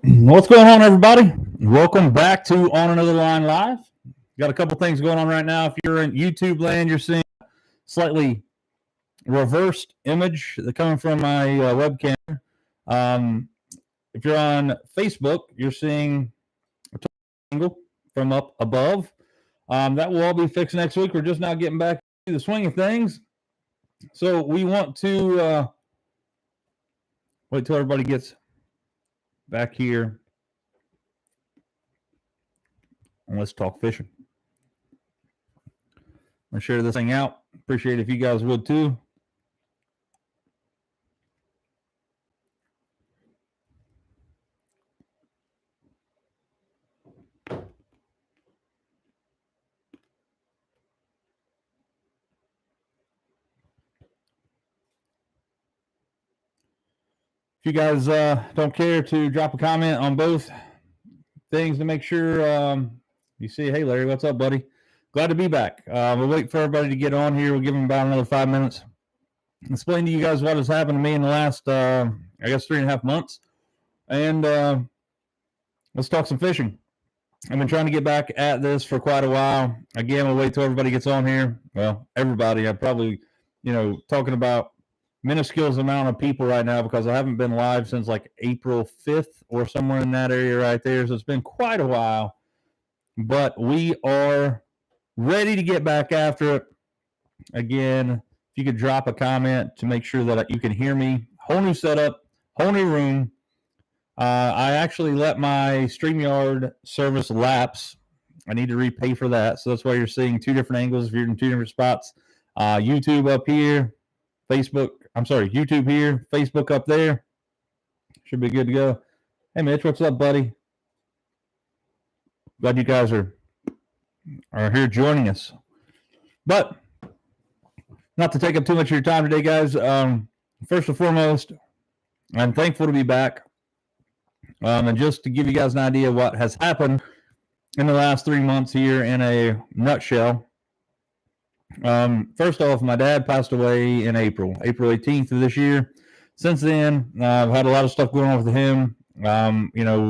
What's going on, everybody? Welcome back to On Another Line Live. Got a couple things going on right now. If you're in YouTube land, you're seeing slightly reversed image coming from my webcam. If you're on Facebook, you're seeing a angle from up above. That will all be fixed next week. We're just now getting back to the swing of things. So we want to wait till everybody gets back here. And let's talk fishing. I'll share this thing out. Appreciate it if you guys would too. If you guys don't care to drop a comment on both things to make sure you see, hey, Larry, what's up, buddy? Glad to be back. We'll wait for everybody to get on here. We'll give them about another 5 minutes. Explain to you guys what has happened to me in the last, I guess, 3.5 months. And let's talk some fishing. I've been trying to get back at this for quite a while. Again, we'll wait till everybody gets on here. Well, everybody. I'm probably, talking about minuscule amount of people right now because I haven't been live since like April 5th or somewhere in that area right there. So it's been quite a while. But we are ready to get back after it. Again, if you could drop a comment to make sure that you can hear me. Whole new setup, whole new room. I actually let my StreamYard service lapse. I need to repay for that. So that's why you're seeing two different angles if you're in two different spots. YouTube up here, YouTube here, Facebook up there. Should be good to go. Hey, Mitch, what's up, buddy? Glad you guys are here joining us. But not to take up too much of your time today, guys. First and foremost, I'm thankful to be back. And just to give you guys an idea of what has happened in the last 3 months here in a nutshell. First off, my dad passed away in April 18th of this year. Since then, I've had a lot of stuff going on with him,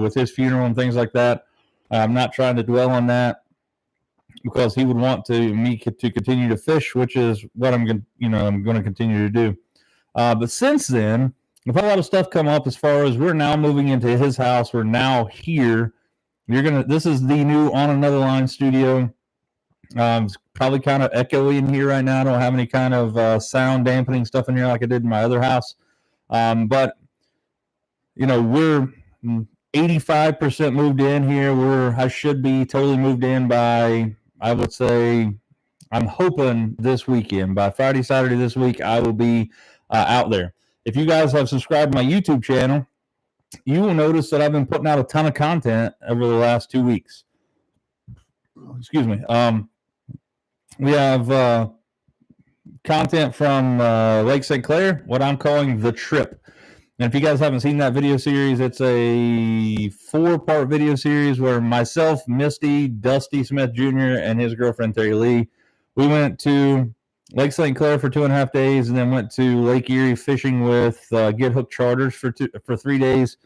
with his funeral and things like that. I'm not trying to dwell on that because he would want me to continue to fish, which is what I'm going to continue to do. But since then, I've had a lot of stuff come up as far as we're now moving into his house. We're now here. This is the new On Another Line studio. It's probably kind of echoey in here right now. I don't have any kind of sound dampening stuff in here like I did in my other house. But we're 85% moved in here. I should be totally moved in by, I would say, I'm hoping this weekend. By Friday, Saturday this week, I will be out there. If you guys have subscribed to my YouTube channel, you will notice that I've been putting out a ton of content over the last 2 weeks. Excuse me. We have content from Lake St. Clair, what I'm calling The Trip. And if you guys haven't seen that video series, it's a 4-part video series where myself, Misty, Dusty Smith Jr., and his girlfriend, Terry Lee, we went to Lake St. Clair for 2.5 days and then went to Lake Erie fishing with Get Hooked Charters for 3 days.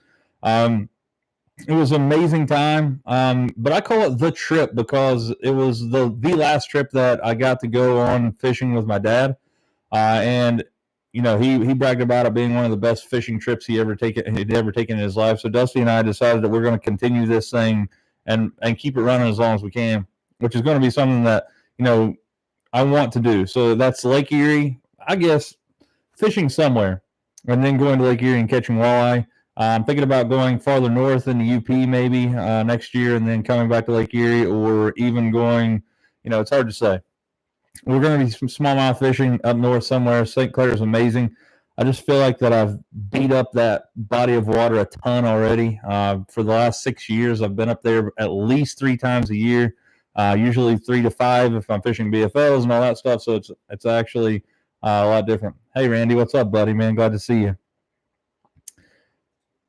It was an amazing time, but I call it The Trip because it was the last trip that I got to go on fishing with my dad. And he bragged about it being one of the best fishing trips he'd ever taken in his life. So Dusty and I decided that we're going to continue this thing and keep it running as long as we can, which is going to be something that, I want to do. So that's Lake Erie, I guess, fishing somewhere, and then going to Lake Erie and catching walleye. I'm thinking about going farther north in the UP maybe next year and then coming back to Lake Erie, or even going, it's hard to say. We're going to be some smallmouth fishing up north somewhere. St. Clair is amazing. I just feel like that I've beat up that body of water a ton already. For the last 6 years, I've been up there at least 3 times a year, usually 3 to 5 if I'm fishing BFLs and all that stuff. So it's actually a lot different. Hey, Randy, what's up, buddy, man? Glad to see you.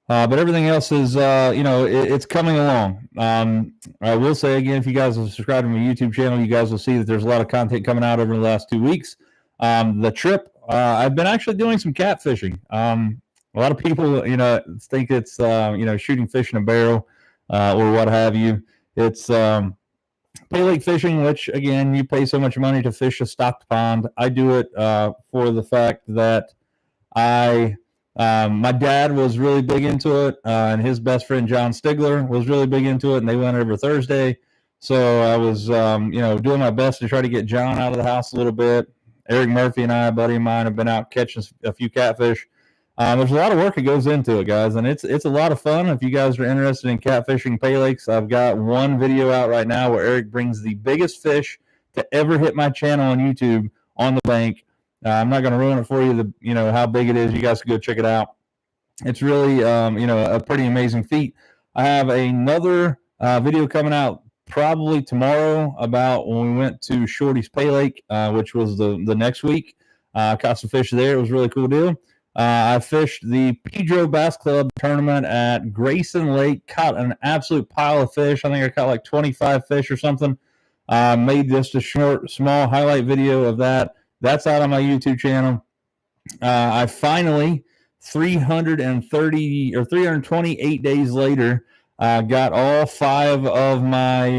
But everything else is, it's coming along. I will say again, if you guys have subscribed to my YouTube channel, you guys will see that there's a lot of content coming out over the last 2 weeks. The Trip, I've been actually doing some catfishing. A lot of people, think it's, shooting fish in a barrel or what have you. It's pay lake fishing, which again, you pay so much money to fish a stocked pond. I do it for the fact that I my dad was really big into it, and his best friend John Stigler was really big into it, and they went every Thursday. So I was, doing my best to try to get John out of the house a little bit. Eric Murphy and I, a buddy of mine, have been out catching a few catfish. There's a lot of work that goes into it, guys, and it's a lot of fun. If you guys are interested in catfishing pay lakes, I've got one video out right now where Eric brings the biggest fish to ever hit my channel on YouTube on the bank. I'm not going to ruin it for you. How big it is. You guys can go check it out. It's really, a pretty amazing feat. I have another video coming out probably tomorrow about when we went to Shorty's Pay Lake, which was the next week. Caught some fish there. It was a really cool deal. I fished the Pedro Bass Club tournament at Grayson Lake. Caught an absolute pile of fish. I think I caught like 25 fish or something. Made just a small highlight video of that. That's out on my YouTube channel. I finally, 330 or 328 days later, got all 5 of my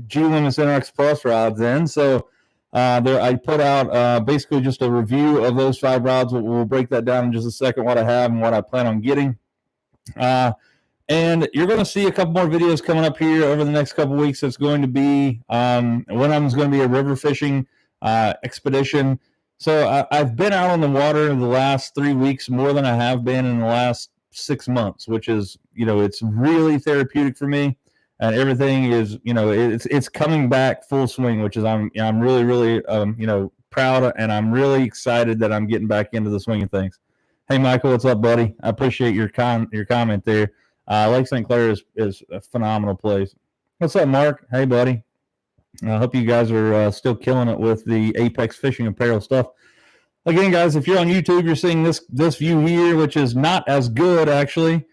G-Limits NRX Plus rods in. So I put out basically just a review of those 5 rods. We'll break that down in just a second, what I have and what I plan on getting. And you're going to see a couple more videos coming up here over the next couple weeks. It's going to be, one of them is going to be a river fishing expedition. So I've been out on the water the last 3 weeks more than I have been in the last 6 months, which is, it's really therapeutic for me. And everything is, it's coming back full swing, which is I'm really, really, proud, and I'm really excited that I'm getting back into the swing of things. Hey, Michael, what's up, buddy? I appreciate your comment there. Lake St. Clair is a phenomenal place. What's up, Mark? Hey, buddy. I hope you guys are still killing it with the Apex Fishing Apparel stuff. Again, guys, if you're on YouTube, you're seeing this view here, which is not as good, actually,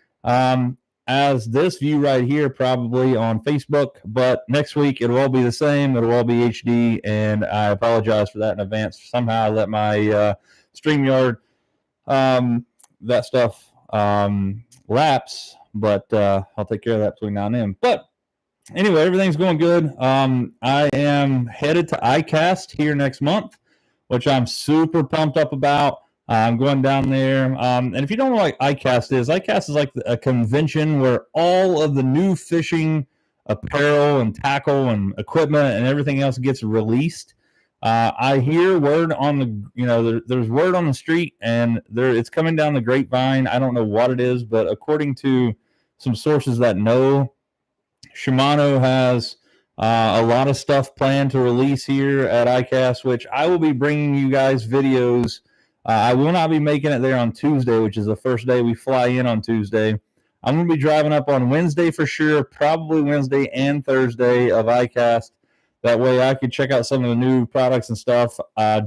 as this view right here, probably on Facebook. But next week, it'll all be the same. It'll all be HD, and I apologize for that in advance. Somehow I let my StreamYard, that stuff lapse, but I'll take care of that between now and then. But anyway, everything's going good. I am headed to ICAST here next month, which I'm super pumped up about. I'm going down there. And if you don't know what ICAST is like a convention where all of the new fishing apparel and tackle and equipment and everything else gets released. I hear word on the, there's word on the street, and it's coming down the grapevine. I don't know what it is, but according to some sources that know, Shimano has a lot of stuff planned to release here at ICAST, which I will be bringing you guys videos. I will not be making it there on Tuesday, which is the first day we fly in on Tuesday. I'm going to be driving up on Wednesday for sure, probably Wednesday and Thursday of ICAST. That way I could check out some of the new products and stuff.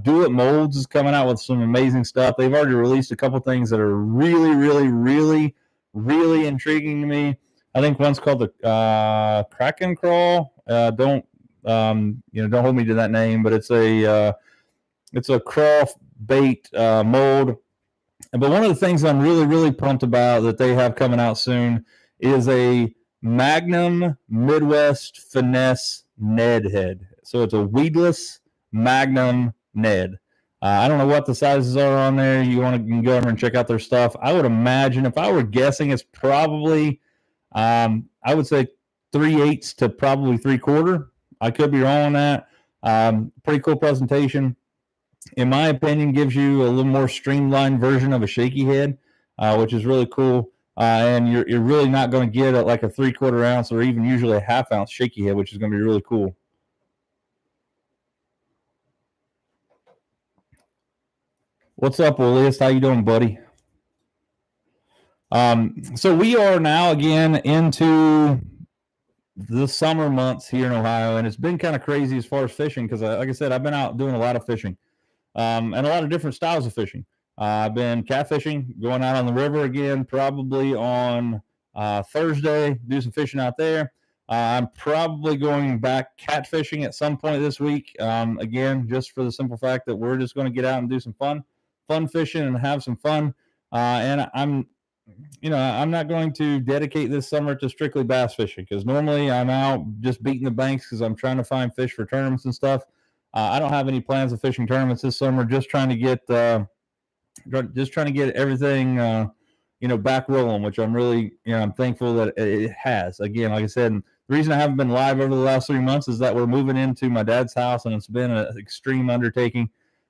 Do It Molds is coming out with some amazing stuff. They've already released a couple things that are really, really, really, really intriguing to me. I think one's called the Kraken Crawl. Don't hold me to that name, but it's a crawl bait mold. But one of the things I'm really, really pumped about that they have coming out soon is a Magnum Midwest Finesse Ned head. So it's a weedless Magnum Ned. I don't know what the sizes are on there. You can go over and check out their stuff. I would imagine, if I were guessing, it's probably, I would say 3/8 to probably 3/4. I could be wrong on that. Pretty cool presentation. In my opinion, gives you a little more streamlined version of a shaky head, which is really cool. And you're really not going to get like a 3/4 ounce or even usually a 1/2 ounce shaky head, which is going to be really cool. What's up, Willis? How you doing, buddy? So we are now again into the summer months here in Ohio, and it's been kind of crazy as far as fishing because, like I said, I've been out doing a lot of fishing, and a lot of different styles of fishing. I've been catfishing, going out on the river again, probably on Thursday, do some fishing out there. I'm probably going back catfishing at some point this week, again, just for the simple fact that we're just going to get out and do some fun fishing and have some fun. And I'm not going to dedicate this summer to strictly bass fishing, because normally I'm out just beating the banks because I'm trying to find fish for tournaments and stuff. I don't have any plans of fishing tournaments this summer. Just trying to get everything back rolling, which I'm really I'm thankful that it has. Again, like I said, the reason I haven't been live over the last 3 months is that we're moving into my dad's house, and it's been an extreme undertaking.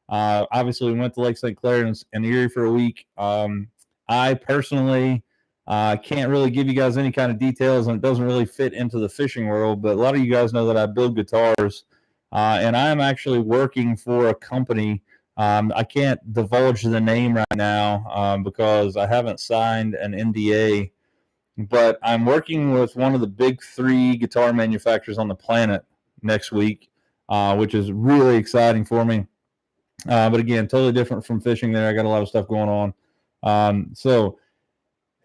Obviously, we went to Lake St. Clair and Erie for a week. I personally can't really give you guys any kind of details, and it doesn't really fit into the fishing world, but a lot of you guys know that I build guitars, and I am actually working for a company. I can't divulge the name right now because I haven't signed an NDA, but I'm working with one of the big 3 guitar manufacturers on the planet next week, which is really exciting for me. But again, totally different from fishing there. I got a lot of stuff going on. So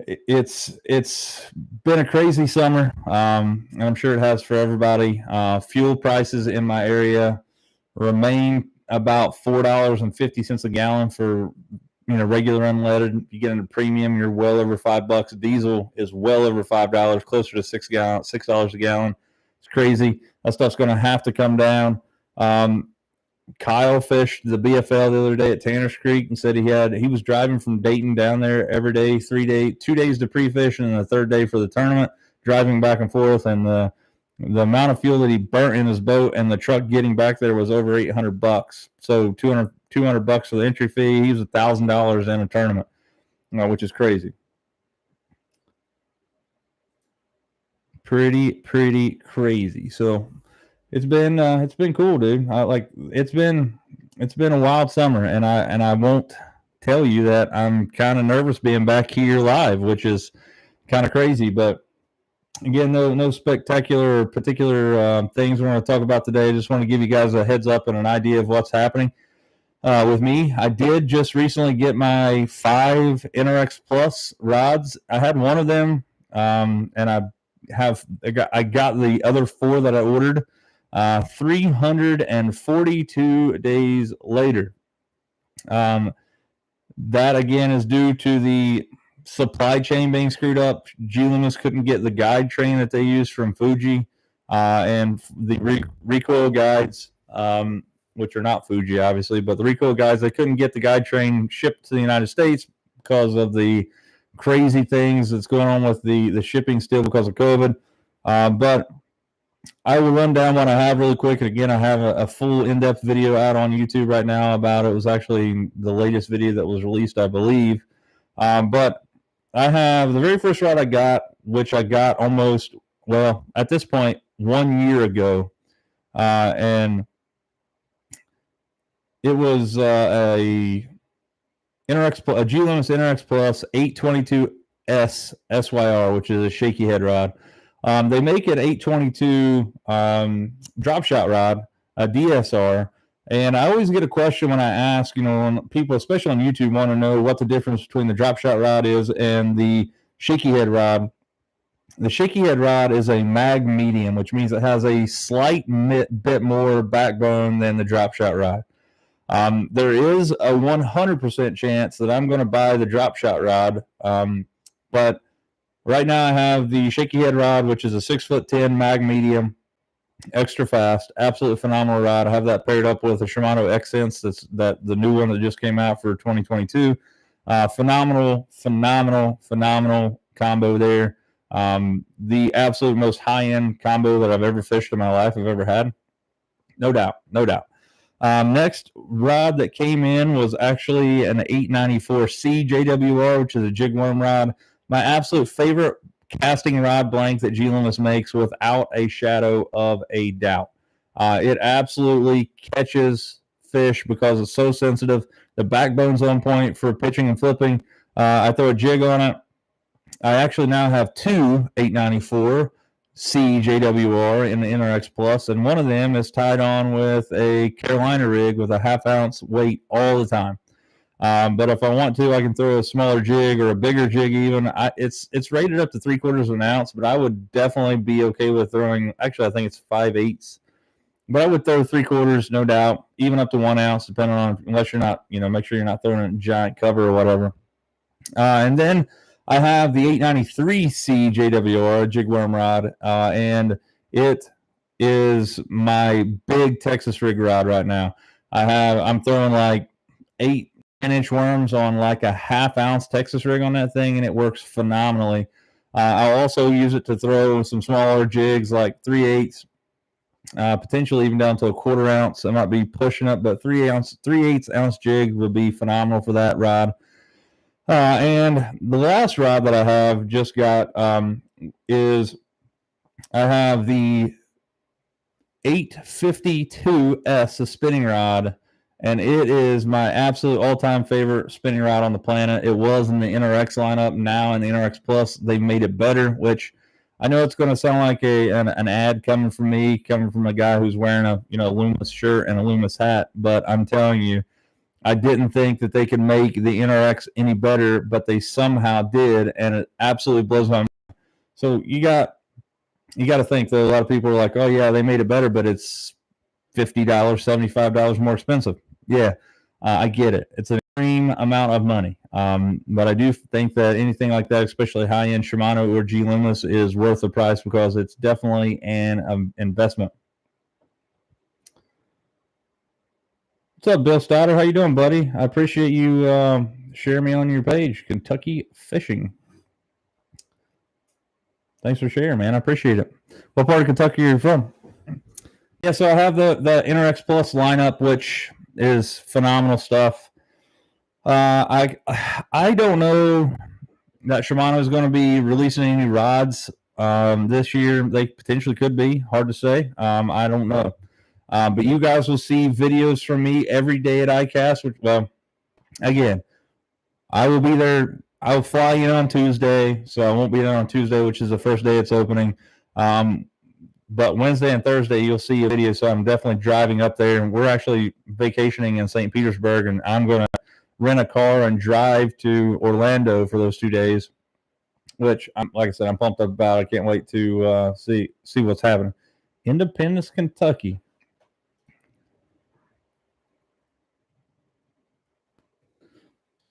it's been a crazy summer, and I'm sure it has for everybody. Fuel prices in my area remain about $4.50 a gallon for regular unleaded. You get into premium, you're well over $5. Diesel is well over $5, closer to $6 a gallon. It's crazy. That stuff's going to have to come down. Kyle fished the BFL the other day at Tanner's Creek and said he was driving from Dayton down there every day, 2 days to pre-fish and the third day for the tournament, driving back and forth, and the amount of fuel that he burnt in his boat and the truck getting back there was over $800. So $200 for the entry fee. He was $1,000 in a tournament, which is crazy. Pretty crazy. So it's been cool, dude. It's been a wild summer, and I won't tell you that I'm kind of nervous being back here live, which is kind of crazy. But again, no spectacular or particular things we want to talk about today. I just want to give you guys a heads up and an idea of what's happening with me. I did just recently get my 5 NRX Plus rods. I had one of them, and I got the other 4 that I ordered 342 days later. That again is due to the supply chain being screwed up. G-Loomis couldn't get the guide train that they use from Fuji, and the recoil guides, which are not Fuji obviously, but the recoil guides, they couldn't get the guide train shipped to the United States because of the crazy things that's going on with the shipping still because of COVID. But I will run down what I have really quick. And again, I have a full in-depth video out on YouTube right now about it. It was actually the latest video that was released, I believe. But I have the very first rod I got, which I got almost, well, at this point, 1 year ago. And it was a G-Loomis NRX Plus 822S SYR, which is a shaky head rod. They make it 822 drop shot rod, a DSR. And I always get a question when I ask, when people, especially on YouTube, want to know what the difference between the drop shot rod is and the shaky head rod. The shaky head rod is a mag medium, which means it has a slight bit more backbone than the drop shot rod. There is a 100% chance that I'm going to buy the drop shot rod, but right now I have the shaky head rod, which is a 6'10" mag medium, extra fast, absolutely phenomenal rod. I have that paired up with a Shimano X-Sense, the new one that just came out for 2022. Phenomenal combo there. The absolute most high-end combo that I've ever fished in my life, I've ever had. No doubt. Next rod that came in was actually an 894C JWR, which is a jig worm rod. My absolute favorite casting rod blank that G-Loomis makes, without a shadow of a doubt. It absolutely catches fish because it's so sensitive. The backbone's on point for pitching and flipping. I throw a jig on it. I actually now have 2 894 C JWR in the NRX Plus, and one of them is tied on with a Carolina rig with a 1/2 ounce weight all the time. But if I want to, I can throw a smaller jig or a bigger jig even. It's rated up to 3/4 of an ounce, but I would definitely be okay with throwing, actually I think it's 5/8. But I would throw 3/4, no doubt, even up to 1 ounce, depending on, unless you're not, make sure you're not throwing a giant cover or whatever. And then I have the 893C JWR jig worm rod, and it is my big Texas rig rod right now. I'm throwing like 8-10-inch worms on like a half-ounce Texas rig on that thing, and it works phenomenally. I'll also use it to throw some smaller jigs like 3/8, potentially even down to a 1/4 ounce. I might be pushing up, but 3/8 ounce jig would be phenomenal for that rod. And the last rod that I have just got is I have the 852S, a spinning rod, and it is my absolute all-time favorite spinning rod on the planet. It was in the NRX lineup. Now in the NRX Plus, they made it better, which I know it's going to sound like an ad coming from me, coming from a guy who's wearing a Loomis shirt and a Loomis hat, but I'm telling you, I didn't think that they could make the NRX any better, but they somehow did, and it absolutely blows my mind. So you got to think that a lot of people are like, oh yeah, they made it better, but it's $50, $75 more expensive. Yeah, I get it. It's an extreme amount of money, but I do think that anything like that, especially high-end Shimano or G Loomis, is worth the price because it's definitely an investment. What's up, Bill Stoddard? How you doing, buddy? I appreciate you sharing me on your page, Kentucky Fishing. Thanks for sharing, man. I appreciate it. What part of Kentucky are you from? Yeah, so I have the NRX Plus lineup, which is phenomenal stuff. I don't know that Shimano is going to be releasing any rods this year. They potentially could be. Hard to say. I don't know. But you guys will see videos from me every day at ICAST. Which, well, again, I will be there. I will fly in on Tuesday, so I won't be there on Tuesday, which is the first day it's opening. But Wednesday and Thursday, you'll see a video. So I'm definitely driving up there, and we're actually vacationing in St. Petersburg, and I'm going to rent a car and drive to Orlando for those 2 days. Which, like I said, I'm pumped up about. I can't wait to see what's happening. Independence, Kentucky.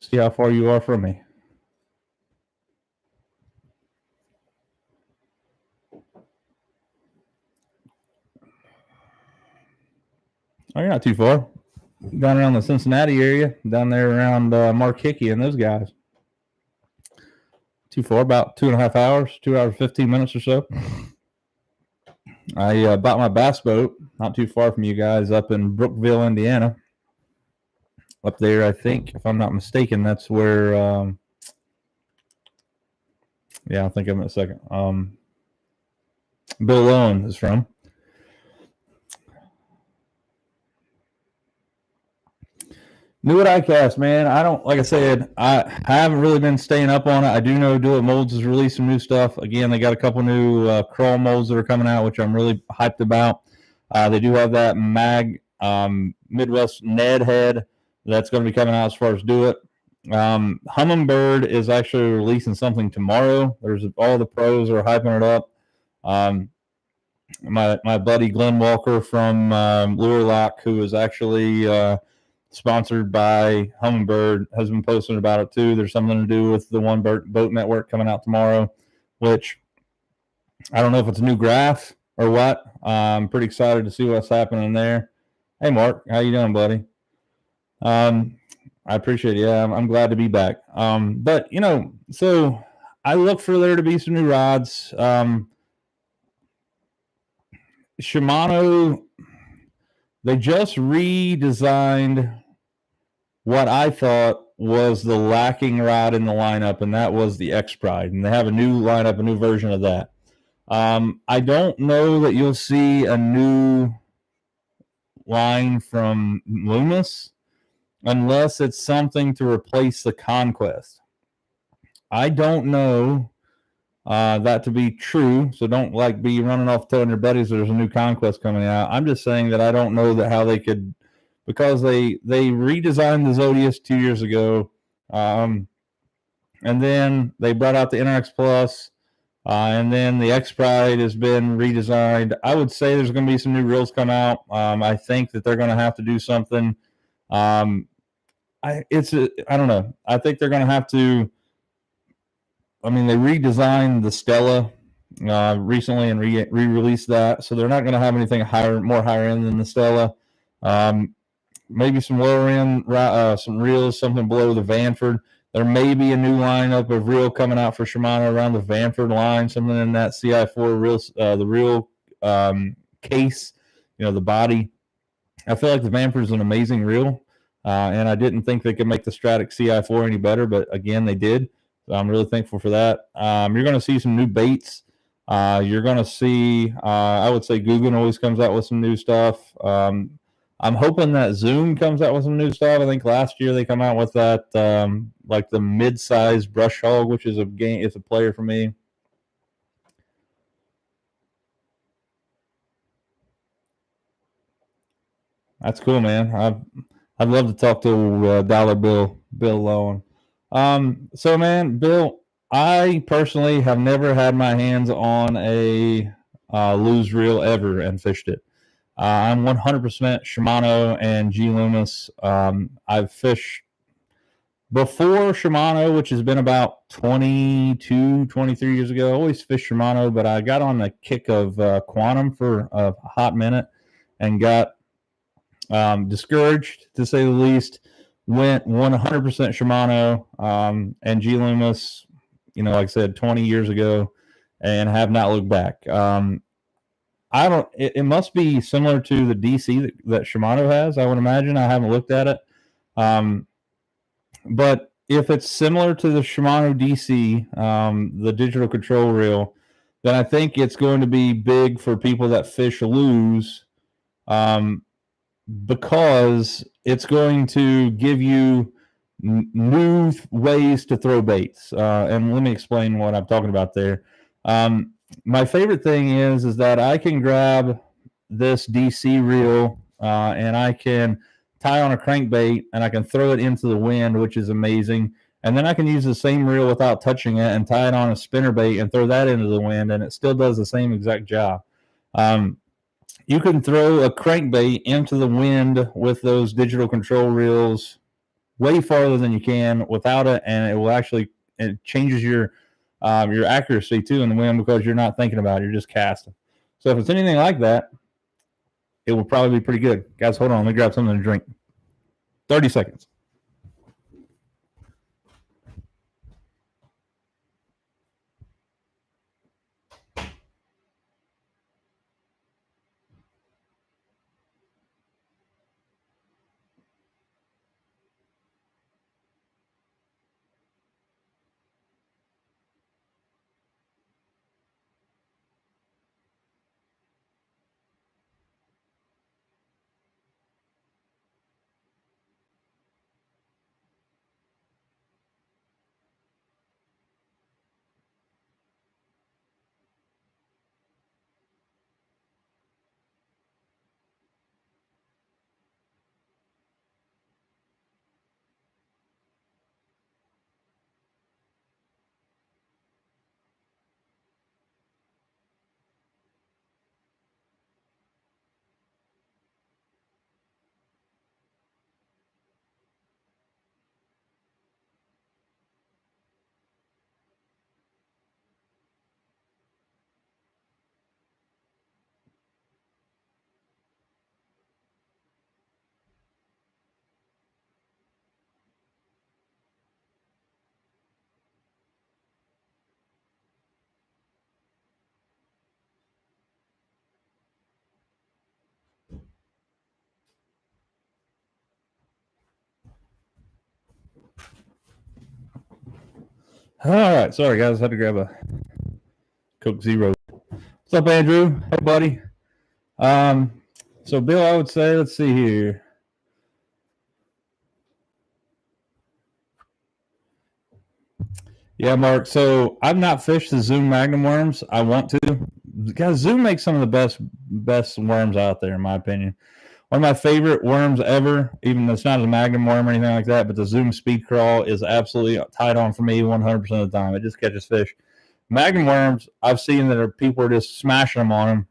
See how far you are from me. Oh, you're not too far. Down around the Cincinnati area, down there around Mark Hickey and those guys. Too far, about 2.5 hours, 2 hours, 15 minutes or so. I bought my bass boat not too far from you guys up in Brookville, Indiana. Up there, I think, if I'm not mistaken, that's where, yeah, I'll think of it in a second. Bill Owen is from. New at ICAST, man. I don't, like I said, I haven't really been staying up on it. I do know Do It Molds is releasing new stuff. Again, they got a couple new crawl molds that are coming out, which I'm really hyped about. They do have that Midwest Ned head that's going to be coming out as far as Do It. Humminbird is actually releasing something tomorrow. There's all the pros are hyping it up. My buddy Glenn Walker from Lure Lock, who is actually sponsored by Humminbird, has been posting about it too. There's something to do with the One Boat Network coming out tomorrow, which I don't know if it's a new graph or what. I'm pretty excited to see what's happening there. Hey, Mark, how you doing, buddy? I appreciate it. Yeah, I'm glad to be back. But, so I look for there to be some new rods. Shimano, they just redesigned what I thought was the lacking rod in the lineup, and that was the X Pride. And they have a new lineup, a new version of that. I don't know that you'll see a new line from Loomis unless it's something to replace the Conquest. I don't know that to be true, so don't be running off telling your buddies there's a new Conquest coming out. I'm just saying that I don't know that how they could, because they redesigned the Zodius 2 years ago, and then they brought out the NRX Plus, and then the X Pride has been redesigned. I would say there's going to be some new reels come out. I think that they're going to have to do something. I don't know. I think they're going to have to I mean, they redesigned the Stella recently and re-released that, so they're not going to have anything more higher end than the Stella. Maybe some lower end, some reels, something below the Vanford. There may be a new lineup of reel coming out for Shimano around the Vanford line, something in that CI4 reel, the reel case, the body. I feel like the Vanford is an amazing reel, and I didn't think they could make the Stratic CI4 any better, but again, they did. So I'm really thankful for that. You're going to see some new baits. You're going to see, I would say Guggen always comes out with some new stuff. I'm hoping that Zoom comes out with some new stuff. I think last year they come out with that, like the mid-size brush hog, which is it's a player for me. That's cool, man. I'd love to talk to Dollar Bill Lowen. So, man, Bill, I personally have never had my hands on a lose reel ever and fished it. I'm 100% Shimano and G Loomis. I've fished before Shimano, which has been about 22, 23 years ago. I always fished Shimano, but I got on the kick of Quantum for a hot minute and got discouraged, to say the least. Went 100% Shimano and G Loomis, like I said, 20 years ago, and have not looked back. I don't. It must be similar to the DC that Shimano has. I would imagine. I haven't looked at it, but if it's similar to the Shimano DC, the digital control reel, then I think it's going to be big for people that fish lose, because it's going to give you new ways to throw baits. And let me explain what I'm talking about there. My favorite thing is that I can grab this DC reel and I can tie on a crankbait and I can throw it into the wind, which is amazing. And then I can use the same reel without touching it and tie it on a spinnerbait and throw that into the wind, and it still does the same exact job. You can throw a crankbait into the wind with those digital control reels way farther than you can without it, and it will actually, it changes your accuracy too in the wind because you're not thinking about it, you're just casting. So if it's anything like that, it will probably be pretty good. Guys, hold on, let me grab something to drink. 30 seconds. All right, sorry guys, I had to grab a Coke Zero. What's up, Andrew? Hey, buddy. So Bill, I would say, let's see here. Yeah, Mark. So I've not fished the Zoom Magnum worms. I want to. Guys, Zoom makes some of the best worms out there, in my opinion. One of my favorite worms ever, even though it's not a Magnum worm or anything like that, but the Zoom Speed Crawl is absolutely tied on for me 100% of the time. It just catches fish. Magnum worms, I've seen that people are just smashing them on them.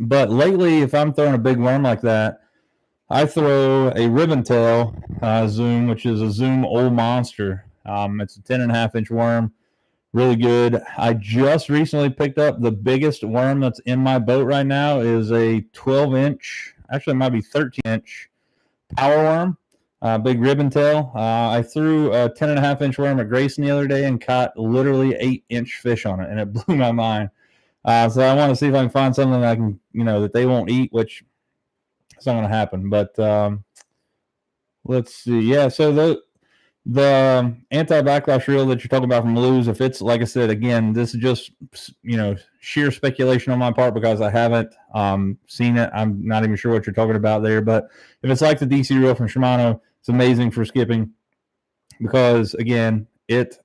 But lately, if I'm throwing a big worm like that, I throw a ribbon tail Zoom, which is a Zoom Old Monster. It's a 10.5-inch worm. Really good. I just recently picked up the biggest worm that's in my boat right now is a 12-inch, actually it might be 13-inch power worm, big ribbon tail. I threw a 10.5-inch worm at Grayson the other day and caught literally 8-inch fish on it, and it blew my mind. So I want to see if I can find something that I can, that they won't eat, which it's not going to happen. But let's see. Yeah, so the anti-backlash reel that you're talking about from Lew's, if it's, like I said, again, this is just, sheer speculation on my part because I haven't seen it. I'm not even sure what you're talking about there. But if it's like the DC reel from Shimano, it's amazing for skipping because, again, it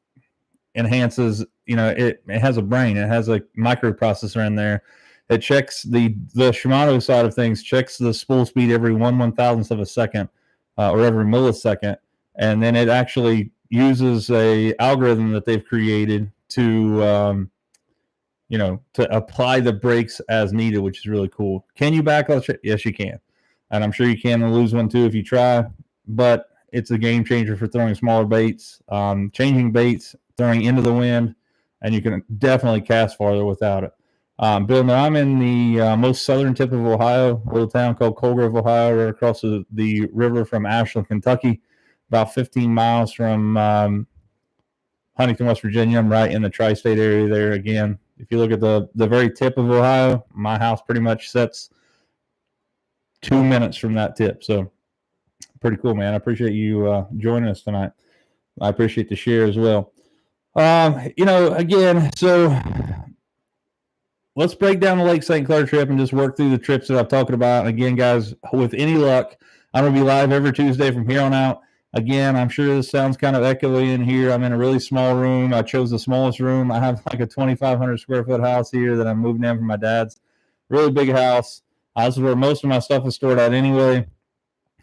enhances, it has a brain. It has a microprocessor in there. It checks the Shimano side of things, checks the spool speed every 1/1000th of a second or every millisecond. And then it actually uses a algorithm that they've created to, to apply the brakes as needed, which is really cool. Can you backlash it? Yes, you can. And I'm sure you can lose one too if you try. But it's a game changer for throwing smaller baits, changing baits, throwing into the wind, and you can definitely cast farther without it. Bill, now I'm in the most southern tip of Ohio, a little town called Colgrove, Ohio, right across the river from Ashland, Kentucky. About 15 miles from Huntington, West Virginia. I'm right in the tri-state area there. Again, if you look at the very tip of Ohio, my house pretty much sits 2 minutes from that tip. So pretty cool, man. I appreciate you joining us tonight. I appreciate the share as well. Again, so let's break down the Lake St. Clair trip and just work through the trips that I've talked about. And again, guys, with any luck, I'm going to be live every Tuesday from here on out. Again, I'm sure this sounds kind of echoey in here. I'm in a really small room. I chose the smallest room. I have like a 2,500 square foot house here that I'm moving in from my dad's. Really big house. This is where most of my stuff is stored at anyway,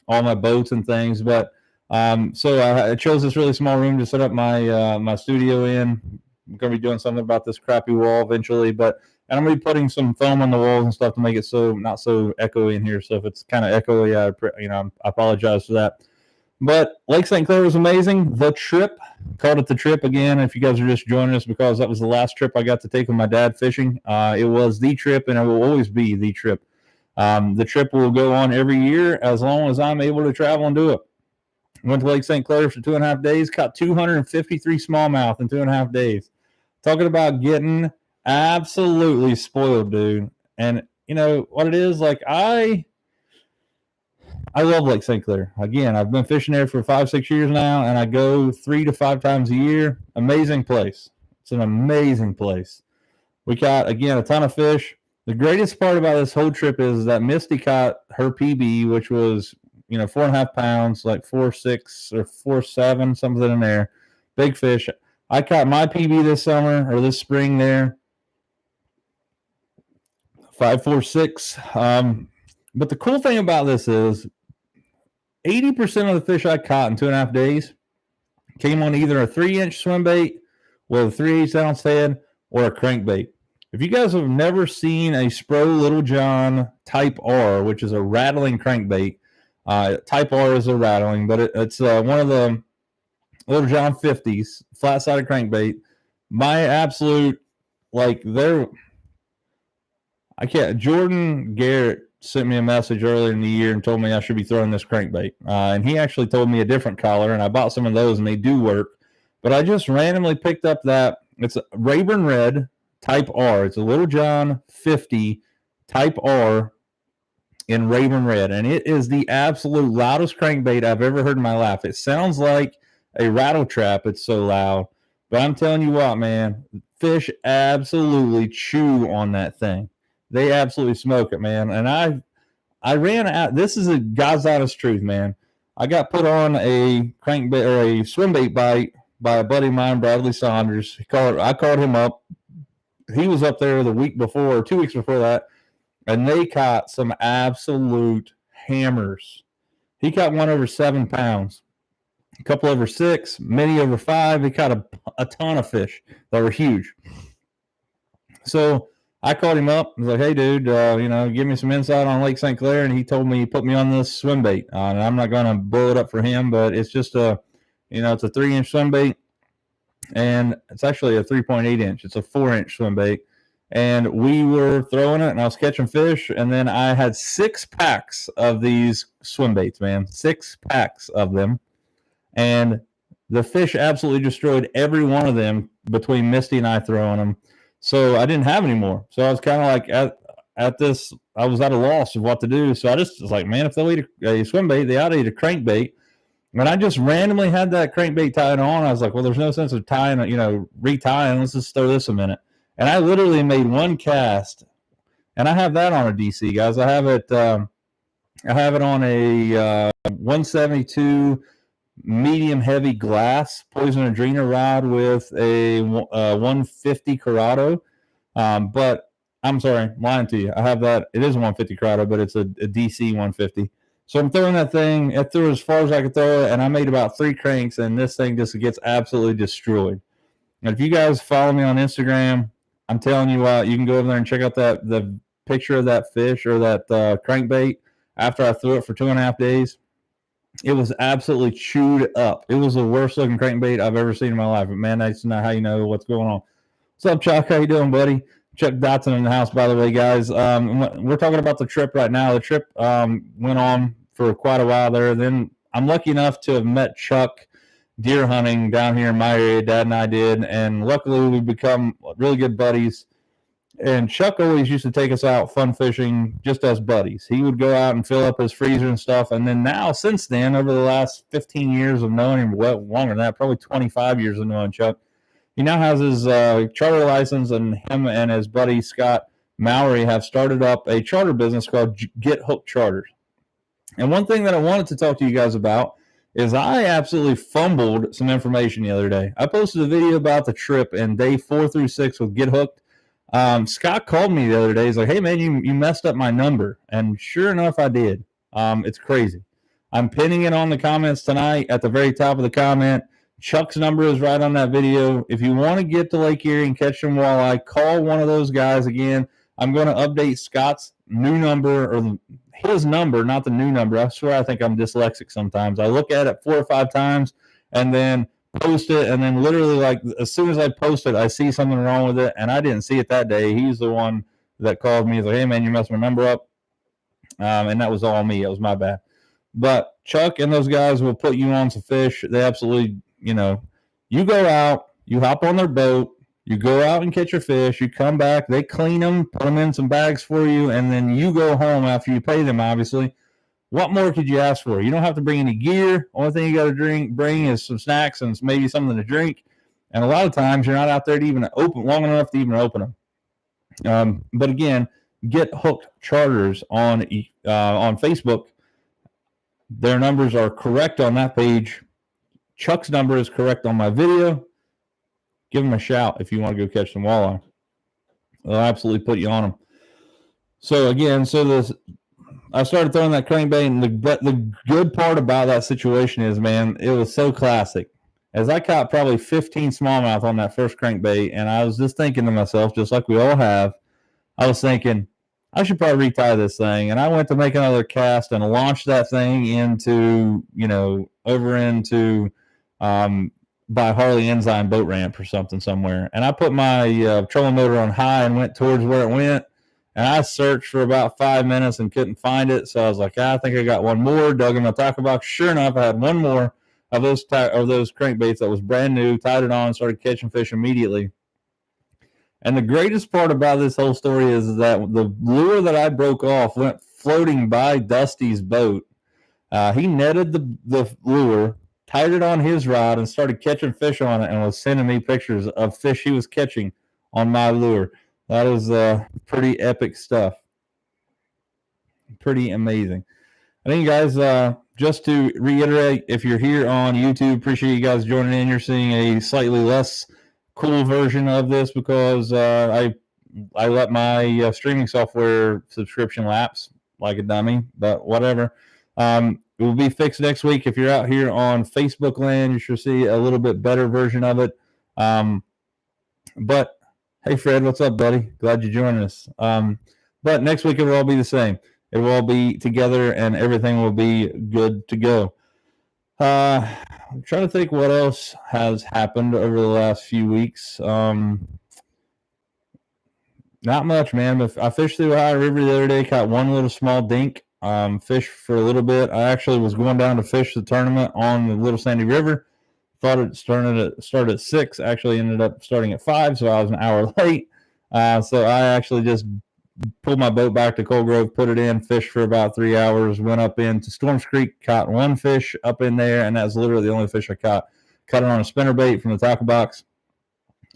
all my boats and things. But so I chose this really small room to set up my studio in. I'm going to be doing something about this crappy wall eventually, and I'm going to be putting some foam on the walls and stuff to make it so not so echoey in here. So if it's kind of echoey, I apologize for that. But Lake St. Clair was amazing. The trip, called it the trip again. If you guys are just joining us, because that was the last trip I got to take with my dad fishing. It was the trip, and it will always be the trip. The trip will go on every year as long as I'm able to travel and do it. Went to Lake St. Clair for 2.5 days, caught 253 smallmouth in 2.5 days. Talking about getting absolutely spoiled, dude. And you know what it is? Like I love Lake St. Clair. Again, I've been fishing there for 5-6 years now, and I go 3 to 5 times a year. Amazing place. It's an amazing place. We caught, again, a ton of fish. The greatest part about this whole trip is that Misty caught her PB, which was, 4.5 pounds, like 4.6 or 4.7, something in there. Big fish. I caught my PB this summer or this spring there, 5.46. But the cool thing about this is 80% of the fish I caught in 2.5 days came on either a 3-inch swim bait with a 3/8 ounce head or a crankbait. If you guys have never seen a Spro Little John Type R, which is a rattling crankbait, Type R is a rattling, but it's one of the Little John 50s, flat-sided crankbait. My absolute, Jordan Garrett sent me a message earlier in the year and told me I should be throwing this crankbait. And he actually told me a different collar, and I bought some of those, and they do work. But I just randomly picked up that. It's a Rayburn Red Type R. It's a Little John 50 Type R in Rayburn Red. And it is the absolute loudest crankbait I've ever heard in my life. It sounds like a rattle trap. It's so loud. But I'm telling you what, man, fish absolutely chew on that thing. They absolutely smoke it, man. And I ran out. This is a God's honest truth, man. I got put on a crankbait or a swim bait bite by a buddy of mine, Bradley Saunders. I called him up. He was up there the week before, or 2 weeks before that, and they caught some absolute hammers. He caught one over 7 pounds, a couple over 6, many over 5. He caught a ton of fish that were huge. So I called him up. I was like, hey, dude, give me some insight on Lake St. Clair. And he told me he put me on this swim bait. And I'm not going to blow it up for him, but it's just it's a 3-inch swim bait. and it's actually a 3.8 inch. It's a 4-inch swim bait. And we were throwing it, and I was catching fish, and then I had 6 packs of these swim baits, man. 6 packs of them. And the fish absolutely destroyed every one of them between Misty and I throwing them. So I didn't have any more. So I was kind of like at this, I was at a loss of what to do. So I just was like, man, if they'll eat a swim bait, they ought to eat a crankbait. And I just randomly had that crankbait tied on. I was like, well, there's no sense of tying, retying. Let's just throw this a minute. And I literally made one cast, and I have that on a DC, guys. I have it on a 172 medium heavy glass poison adrena rod with a 150 Corrado. But I'm sorry, I'm lying to you. I have that. It is a 150 Corrado, but it's a DC 150. So I'm throwing that thing. It threw as far as I could throw it, and I made about 3 cranks, and this thing just gets absolutely destroyed. And if you guys follow me on Instagram, I'm telling you what, you can go over there and check out the picture of that fish or that crankbait after I threw it for 2.5 days. It was absolutely chewed up. It was the worst looking crankbait I've ever seen in my life. But man, that's not how you know what's going on. What's up, Chuck? How you doing, buddy? Chuck Dotson in the house, by the way, guys. We're talking about the trip right now. The trip went on for quite a while there. Then I'm lucky enough to have met Chuck deer hunting down here in my area. Dad and I did, and luckily we've become really good buddies. And Chuck always used to take us out fun fishing just as buddies. He would go out and fill up his freezer and stuff. And then now, since then, over the last 15 years of knowing him, well, longer than that, probably 25 years of knowing Chuck, he now has his charter license, and him and his buddy Scott Mowry have started up a charter business called Get Hooked Charters. And one thing that I wanted to talk to you guys about is I absolutely fumbled some information the other day. I posted a video about the trip in day 4 through 6 with Get Hooked. Scott called me the other day. He's like, hey, man, you messed up my number. And sure enough, I did. It's crazy. I'm pinning it on the comments tonight at the very top of the comment. Chuck's number is right on that video. If you want to get to Lake Erie and catch some walleye, call one of those guys again. I'm going to update Scott's new number, or his number, not the new number. I swear I think I'm dyslexic sometimes. I look at it 4 or 5 times and then post it, and then literally, like, as soon as I post it, I see something wrong with it, and I didn't see it that day. He's the one that called me. He's like, hey, man, you messed my number up. And that was all me. It was my bad. But Chuck and those guys will put you on some fish. They absolutely, you go out, you hop on their boat, you go out and catch your fish, you come back, they clean them, put them in some bags for you, and then you go home after you pay them, obviously. What more could you ask for? You don't have to bring any gear. Only thing you got to bring is some snacks and maybe something to drink. And a lot of times you're not out there to even open long enough to even open them. But again, Get Hooked Charters on Facebook. Their numbers are correct on that page. Chuck's number is correct on my video. Give them a shout if you want to go catch some walleye. They'll absolutely put you on them. So again, I started throwing that crankbait, and the good part about that situation is, man, it was so classic. As I caught probably 15 smallmouth on that first crankbait, and I was just thinking to myself, just like we all have, I was thinking, I should probably retie this thing. And I went to make another cast and launched that thing into, over into by Harley Enzyme boat ramp or something somewhere. And I put my trolling motor on high and went towards where it went. And I searched for about 5 minutes and couldn't find it. So I was like, I think I got one more. Dug in my tackle box. Sure enough, I had one more of those crankbaits that was brand new, tied it on, and started catching fish immediately. And the greatest part about this whole story is that the lure that I broke off went floating by Dusty's boat. He netted the lure, tied it on his rod, and started catching fish on it, and was sending me pictures of fish he was catching on my lure. That is pretty epic stuff. Pretty amazing. I think, guys, just to reiterate, if you're here on YouTube, appreciate you guys joining in. You're seeing a slightly less cool version of this because I let my streaming software subscription lapse like a dummy, but whatever. It will be fixed next week. If you're out here on Facebook land, you should see a little bit better version of it. But hey, Fred, what's up, buddy? Glad you joined us. But next week it will all be the same. It will all be together, and everything will be good to go. I'm trying to think what else has happened over the last few weeks. Not much, man. But I fished the Ohio River the other day, caught one little small dink. Fished for a little bit. I actually was going down to fish the tournament on the Little Sandy River. Thought it started at 6. Actually, ended up starting at 5, so I was an hour late. So I actually just pulled my boat back to Cold Grove, put it in, fished for about 3 hours, went up into Storms Creek, caught one fish up in there, and that's literally the only fish I caught. Caught it on a spinnerbait from the tackle box.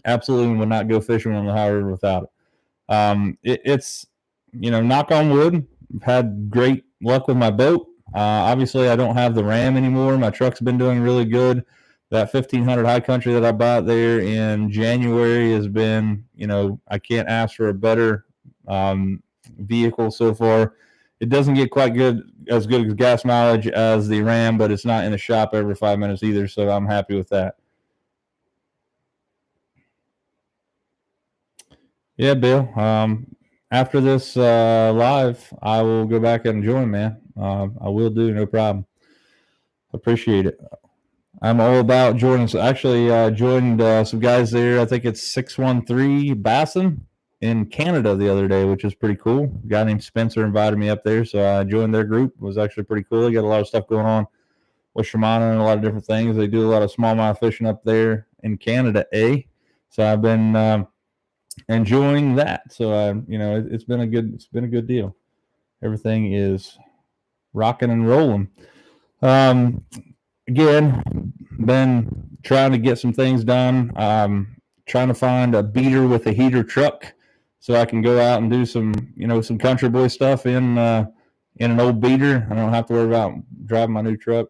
Absolutely would not go fishing on the Ohio River without it. It's, knock on wood, I've had great luck with my boat. Obviously, I don't have the Ram anymore. My truck's been doing really good. That 1500 high country that I bought there in January has been, I can't ask for a better vehicle so far. It doesn't get quite as good as gas mileage as the Ram, but it's not in the shop every 5 minutes either, so I'm happy with that. Yeah, Bill. After this live, I will go back and join, man. I will do, no problem. Appreciate it. I'm all about joining. So actually, joined some guys there. I think it's 613 Bassin in Canada the other day, which is pretty cool. A guy named Spencer invited me up there, so I joined their group. It was actually pretty cool. They got a lot of stuff going on with Shimano and a lot of different things. They do a lot of smallmouth fishing up there in Canada, So I've been enjoying that. So it's been a good deal. Everything is rocking and rolling. Again, been trying to get some things done. Trying to find a beater with a heater truck so I can go out and do some country boy stuff in an old beater. I don't have to worry about driving my new truck,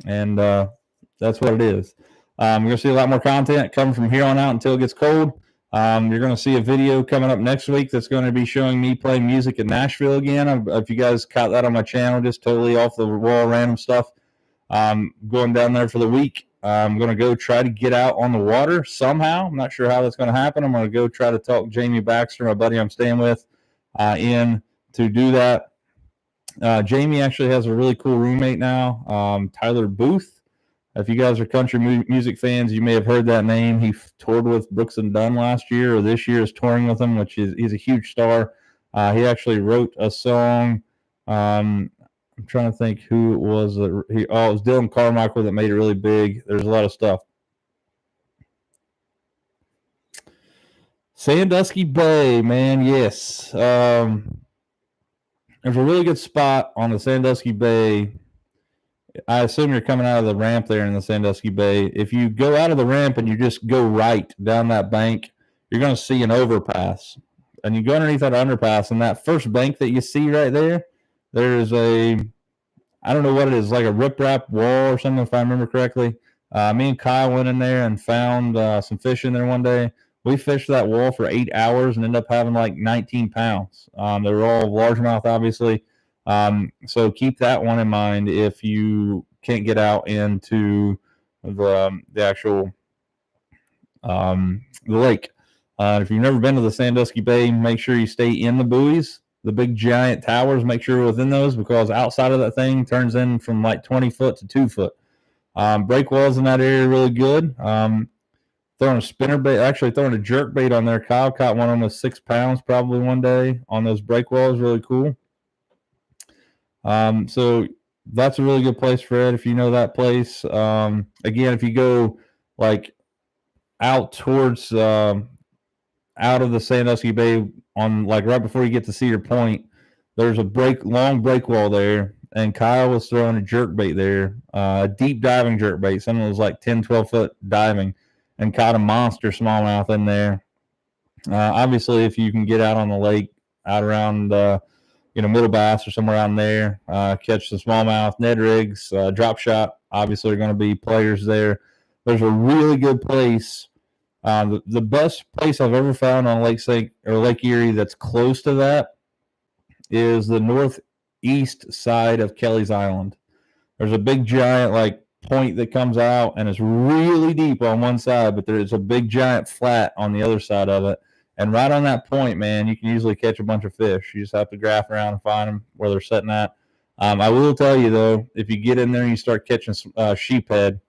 and that's what it is. You're gonna see a lot more content coming from here on out until it gets cold. You're going to see a video coming up next week that's going to be showing me playing music in Nashville again. If you guys caught that on my channel, just totally off the wall random stuff. Going down there for the week. I'm going to go try to get out on the water somehow. I'm not sure how that's going to happen. I'm going to go try to talk Jamie Baxter, my buddy I'm staying with, in to do that. Jamie actually has a really cool roommate now, Tyler Booth. If you guys are country music fans, you may have heard that name. He toured with Brooks and Dunn last year, or this year is touring with him, he's a huge star. He actually wrote a song. I'm trying to think who it was. It was Dylan Carmichael that made it really big. There's a lot of stuff. Sandusky Bay, man, yes. There's a really good spot on the Sandusky Bay. I assume you're coming out of the ramp there in the Sandusky Bay. If you go out of the ramp and you just go right down that bank, you're going to see an overpass. And you go underneath that underpass, and that first bank that you see right there, there's I don't know what it is, like a riprap wall or something, if I remember correctly. Me and Kyle went in there and found some fish in there one day. We fished that wall for 8 hours and ended up having like 19 pounds. They were all largemouth, obviously. So keep that one in mind if you can't get out into the actual the lake. If you've never been to the Sandusky Bay, make sure you stay in the buoys. The big giant towers, make sure you're within those, because outside of that thing turns in from like 20 foot to 2 foot. Break walls in that area are really good. Throwing a spinner bait, actually throwing a jerk bait on there. Kyle caught one almost 6 pounds probably one day on those break walls. Really cool. So that's a really good place, Fred, if you know that place. Again, if you go like out towards out of the Sandusky Bay on like right before you get to Cedar Point, there's a long break wall there, and Kyle was throwing a jerk bait there, a deep diving jerk bait. Something that was like 10, 12 foot diving, and caught a monster smallmouth in there. Obviously, if you can get out on the lake, out around Middle Bass or somewhere around there, catch some smallmouth, Ned rigs, drop shot. Obviously, are going to be players there. There's a really good place. The best place I've ever found on Lake Erie that's close to that is the northeast side of Kelly's Island. There's a big giant like point that comes out, and it's really deep on one side, but there's a big giant flat on the other side of it. And right on that point, man, you can usually catch a bunch of fish. You just have to graph around and find them where they're sitting at. I will tell you though, if you get in there and you start catching sheephead,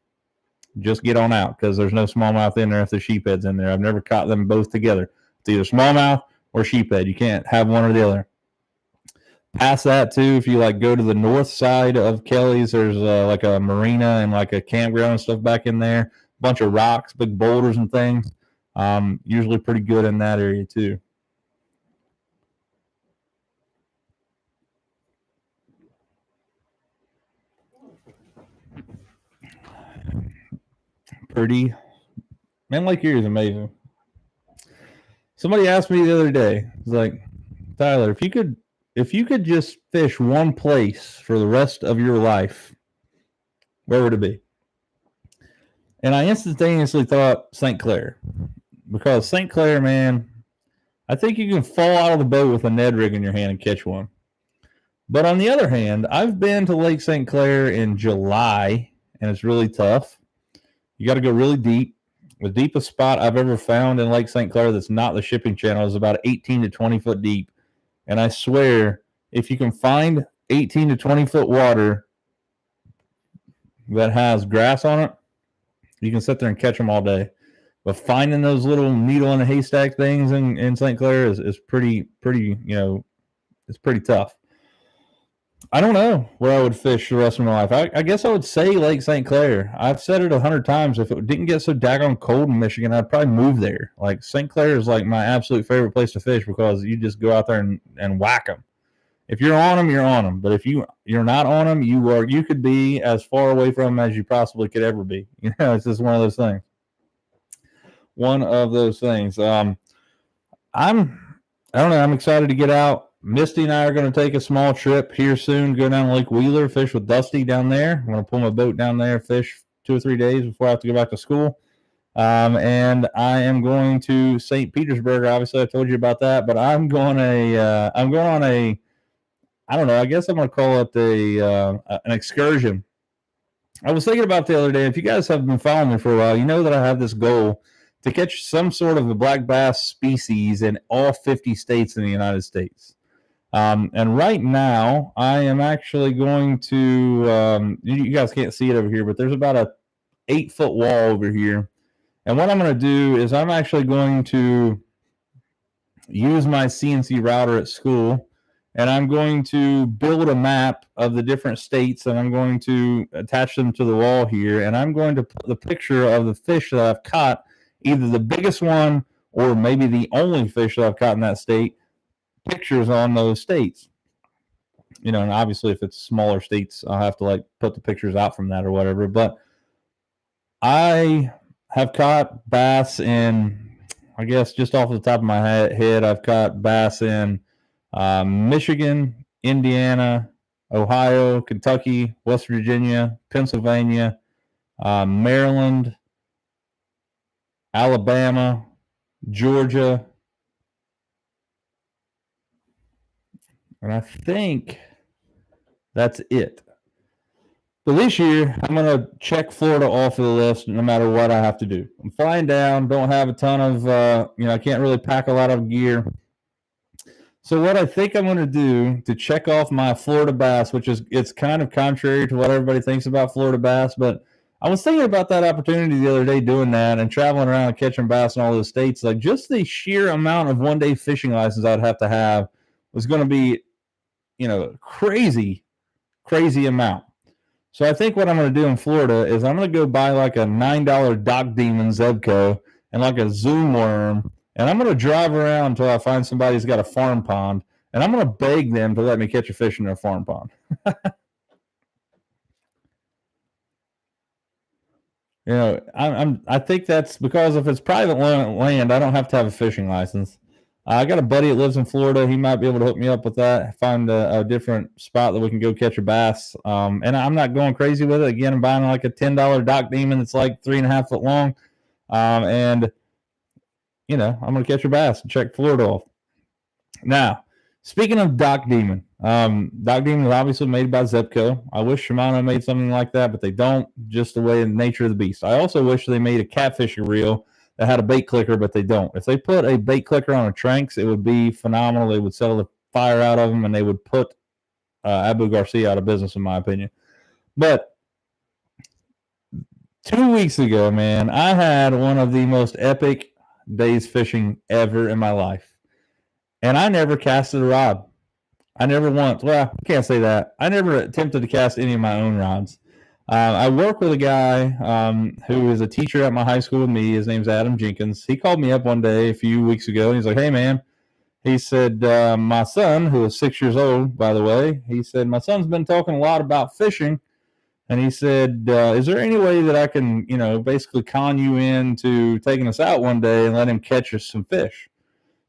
just get on out because there's no smallmouth in there if the sheephead's in there. I've never caught them both together. It's either smallmouth or sheephead. You can't have one or the other. Past that too, if you like go to the north side of Kelly's, there's like a marina and like a campground and stuff back in there. A bunch of rocks, big boulders and things. Usually pretty good in that area too. Pretty. Man, Lake Erie is amazing. Somebody asked me the other day, it's like, Tyler, if you could just fish one place for the rest of your life, where would it be? And I instantaneously thought St. Clair. Because St. Clair, man, I think you can fall out of the boat with a Ned rig in your hand and catch one. But on the other hand, I've been to Lake St. Clair in July, and it's really tough. You got to go really deep. The deepest spot I've ever found in Lake St. Clair that's not the shipping channel is about 18 to 20 foot deep. And I swear, if you can find 18 to 20 foot water that has grass on it, you can sit there and catch them all day. But finding those little needle in a haystack things in St. Clair is pretty, it's pretty tough. I don't know where I would fish the rest of my life. I guess I would say Lake St. Clair. I've said it 100 times. If it didn't get so daggone cold in Michigan, I'd probably move there. Like St. Clair is like my absolute favorite place to fish because you just go out there and whack them. If you're on them, you're on them. But if you're not on them, you could be as far away from them as you possibly could ever be. It's just one of those things. One of those things. I don't know. I'm excited to get out. Misty and I are going to take a small trip here soon, go down to Lake Wheeler, fish with Dusty down there. I'm going to pull my boat down there, fish 2 or 3 days before I have to go back to school. And I am going to St. Petersburg. Obviously, I told you about that, but I'm going on a, I don't know, I guess I'm going to call it an excursion. I was thinking about the other day, if you guys have been following me for a while, you know that I have this goal to catch some sort of a black bass species in all 50 states in the United States. And right now, I am actually going to, you guys can't see it over here, but there's about a 8-foot wall over here. And what I'm going to do is I'm actually going to use my CNC router at school, and I'm going to build a map of the different states, and I'm going to attach them to the wall here, and I'm going to put the picture of the fish that I've caught, either the biggest one or maybe the only fish that I've caught in that state, pictures on those states. And obviously if it's smaller states, I'll have to like put the pictures out from that or whatever. But I have caught bass in, I guess just off the top of my head, I've caught bass in Michigan, Indiana, Ohio, Kentucky, West Virginia, Pennsylvania, Maryland, Alabama, Georgia, and I think that's it. So this year, I'm going to check Florida off of the list no matter what I have to do. I'm flying down, don't have a ton of, I can't really pack a lot of gear. So what I think I'm going to do to check off my Florida bass, it's kind of contrary to what everybody thinks about Florida bass, but I was thinking about that opportunity the other day doing that and traveling around and catching bass in all those states. Like just the sheer amount of one-day fishing license I'd have to have was going to be, crazy amount. So I think what I'm going to do in Florida is I'm going to go buy like a $9 Dock Demon Zebco and like a Zoom worm, and I'm going to drive around until I find somebody who's got a farm pond, and I'm going to beg them to let me catch a fish in their farm pond. I think that's because if it's private land, I don't have to have a fishing license. I got a buddy that lives in Florida. He might be able to hook me up with that, find a different spot that we can go catch a bass. And I'm not going crazy with it. Again, I'm buying like a $10 Dock Demon that's like 3.5 foot long. And I'm going to catch a bass and check Florida off. Now, speaking of Dock Demon, Dock Demon is obviously made by Zebco. I wish Shimano made something like that, but they don't, just the way the nature of the beast. I also wish they made a catfishing reel that had a bait clicker, but they don't. If they put a bait clicker on a Tranx, it would be phenomenal. They would settle the fire out of them, and they would put Abu Garcia out of business, in my opinion. But 2 weeks ago, man, I had one of the most epic days fishing ever in my life. And I never casted a rod. I never once, well, I can't say that. I never attempted to cast any of my own rods. I work with a guy who is a teacher at my high school with me. His name's Adam Jenkins. He called me up one day a few weeks ago, and he's like, hey, man, he said, my son, who is 6 years old, by the way, he said, my son's been talking a lot about fishing. And he said, is there any way that I can, basically con you into taking us out one day and let him catch us some fish?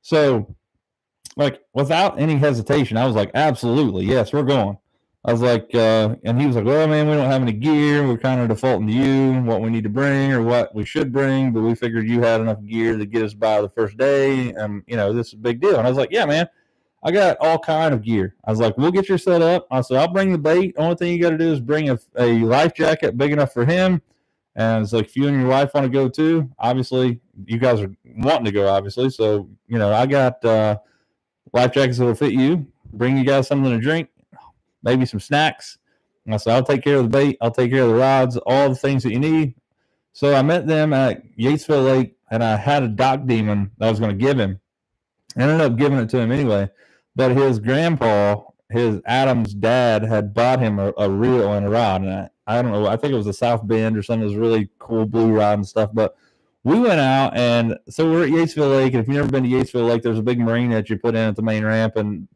So, like, without any hesitation, I was like, absolutely, yes, we're going. I was like, and he was like, well, man, we don't have any gear. We're kind of defaulting to you, what we need to bring or what we should bring. But we figured you had enough gear to get us by the first day. And, this is a big deal. And I was like, yeah, man, I got all kind of gear. I was like, we'll get you set up. I said, I'll bring the bait. Only thing you got to do is bring a life jacket big enough for him. And it's like, if you and your wife want to go too, obviously, you guys are wanting to go, obviously. So, I got life jackets that will fit you. Bring you guys something to drink, maybe some snacks. And I said, I'll take care of the bait. I'll take care of the rods, all the things that you need. So I met them at Yatesville Lake, and I had a dock demon that I was going to give him. I ended up giving it to him anyway. But his grandpa, his Adam's dad, had bought him a reel and a rod. And I don't know, I think it was a South Bend or something. It was really cool blue rod and stuff. But we went out, and so we're at Yatesville Lake. And if you've never been to Yatesville Lake, there's a big marina that you put in at the main ramp. And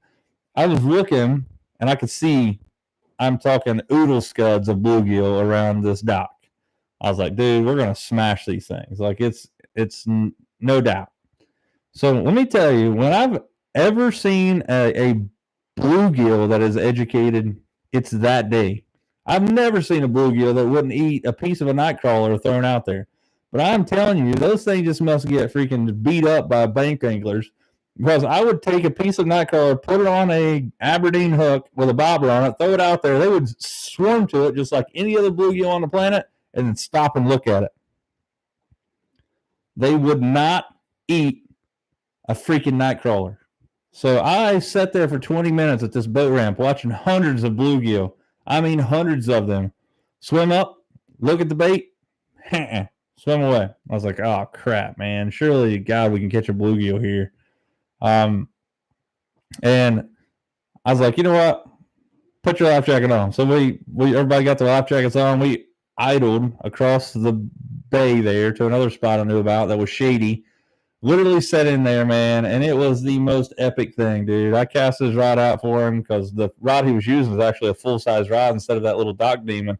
I was looking, and I could see, I'm talking oodle scuds of bluegill around this dock. I was like, dude, we're going to smash these things. Like, it's no doubt. So let me tell you, when I've ever seen a bluegill that is educated, it's that day. I've never seen a bluegill that wouldn't eat a piece of a nightcrawler thrown out there. But I'm telling you, those things just must get freaking beat up by bank anglers, because I would take a piece of nightcrawler, put it on a Aberdeen hook with a bobber on it, throw it out there. They would swarm to it just like any other bluegill on the planet, and then stop and look at it. They would not eat a freaking nightcrawler. So I sat there for 20 minutes at this boat ramp watching hundreds of bluegill. I mean, hundreds of them. Swim up, look at the bait, swim away. I was like, oh, crap, man. Surely, God, we can catch a bluegill here. And I was like, you know what? Put your life jacket on. So we everybody got their life jackets on. We idled across the bay there to another spot I knew about that was shady. Literally sat in there, man, and it was the most epic thing, dude. I cast his rod out for him because the rod he was using was actually a full-size rod instead of that little dock demon.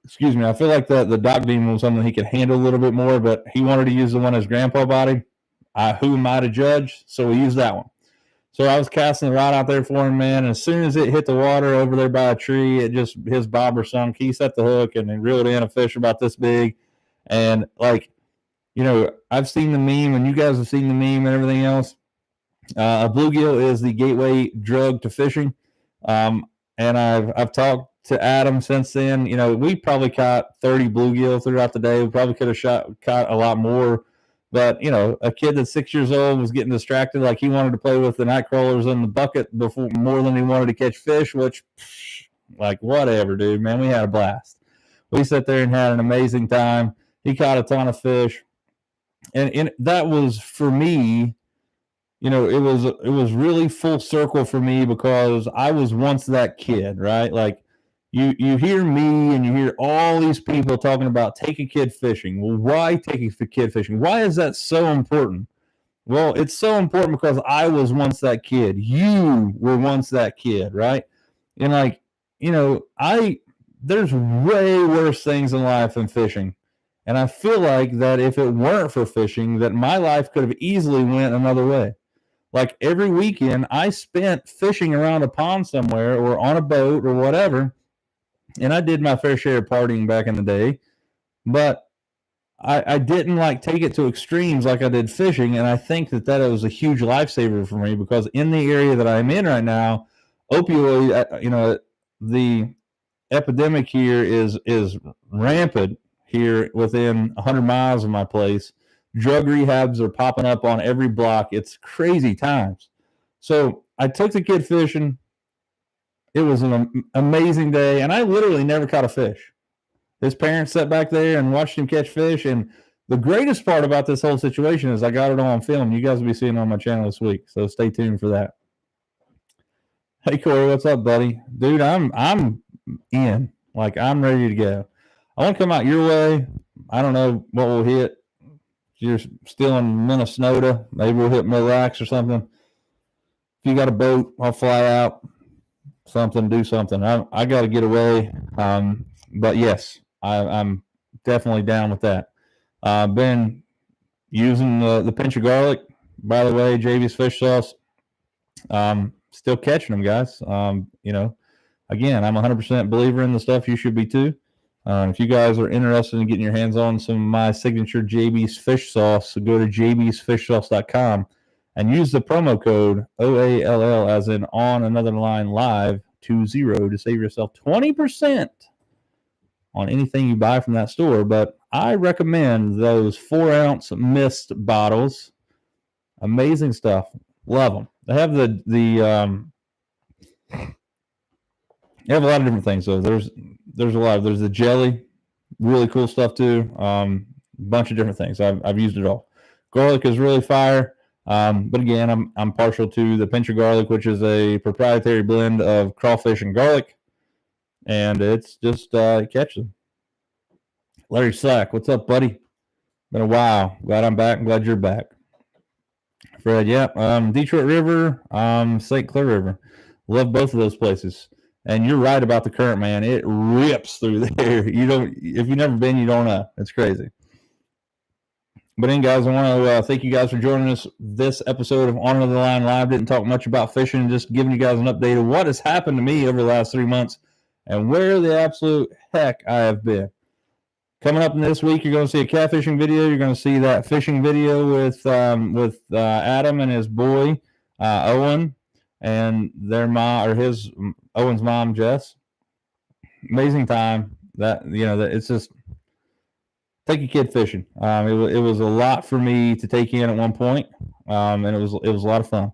Excuse me. I feel like the dock demon was something he could handle a little bit more, but he wanted to use the one his grandpa bought him. Who am I to judge? So we used that one. So I was casting the rod out there for him, man. And as soon as it hit the water over there by a tree, his bobber sunk. He set the hook and he reeled in a fish about this big. And I've seen the meme, and you guys have seen the meme and everything else. A bluegill is the gateway drug to fishing. And I've talked to Adam since then. We probably caught 30 bluegill throughout the day. We probably could have caught a lot more. But, a kid that's 6 years old was getting distracted. Like, he wanted to play with the night crawlers in the bucket more than he wanted to catch fish, which, like, whatever, dude, man. We had a blast. We sat there and had an amazing time. He caught a ton of fish. And that was, for me, it was really full circle for me, because I was once that kid, right? Like, you hear me and you hear all these people talking about take a kid fishing. Well, why take a kid fishing? Why is that so important? Well, it's so important because I was once that kid. You were once that kid, right? And there's way worse things in life than fishing. And I feel like that if it weren't for fishing, that my life could have easily went another way. Like, every weekend I spent fishing around a pond somewhere or on a boat or whatever. And I did my fair share of partying back in the day, but I didn't take it to extremes like I did fishing. And I think that was a huge lifesaver for me, because in the area that I'm in right now, opioid, the epidemic here is rampant here within 100 miles of my place. Drug rehabs are popping up on every block. It's crazy times. So I took the kid fishing. It was an amazing day, and I literally never caught a fish. His parents sat back there and watched him catch fish, and the greatest part about this whole situation is I got it all on film. You guys will be seeing it on my channel this week, so stay tuned for that. Hey Corey, what's up, buddy? Dude, I'm in. Like, I'm ready to go. I want to come out your way. I don't know what we'll hit. You're still in Minnesota. Maybe we'll hit Mille Lacs or something. If you got a boat, I'll fly out. Do something. I got to get away. But yes, I'm definitely down with that. Been using the pinch of garlic. By the way, JV's fish sauce. Still catching them, guys. Again, I'm 100% believer in the stuff. You should be too. If you guys are interested in getting your hands on some of my signature JB's fish sauce, so go to jbsfishsauce.com and use the promo code OALL as in on another line live 20 to save yourself 20% on anything you buy from that store. But I recommend those 4-ounce mist bottles. Amazing stuff. Love them. They have they have a lot of different things. So there's the jelly, really cool stuff too. Bunch of different things. I've used it all. Garlic is really fire. But again, I'm partial to the pinch of garlic, which is a proprietary blend of crawfish and garlic, and it's just it catches them. Larry Slack, what's up, buddy? Been a while. Glad I'm back. I'm glad you're back. Fred, yeah. Detroit River, St. Clair River. Love both of those places. And you're right about the current, man. It rips through there. If you've never been, you don't know. It's crazy. But then, guys, I want to thank you guys for joining us this episode of On Another Line Live. Didn't talk much about fishing, just giving you guys an update of what has happened to me over the last 3 months and where the absolute heck I have been. Coming up in this week, you're going to see a catfishing video. You're going to see that fishing video with Adam and his boy Owen and their mom, or Owen's mom Jess. Amazing time. That it's just take a kid fishing. It was a lot for me to take in at one point, and it was a lot of fun.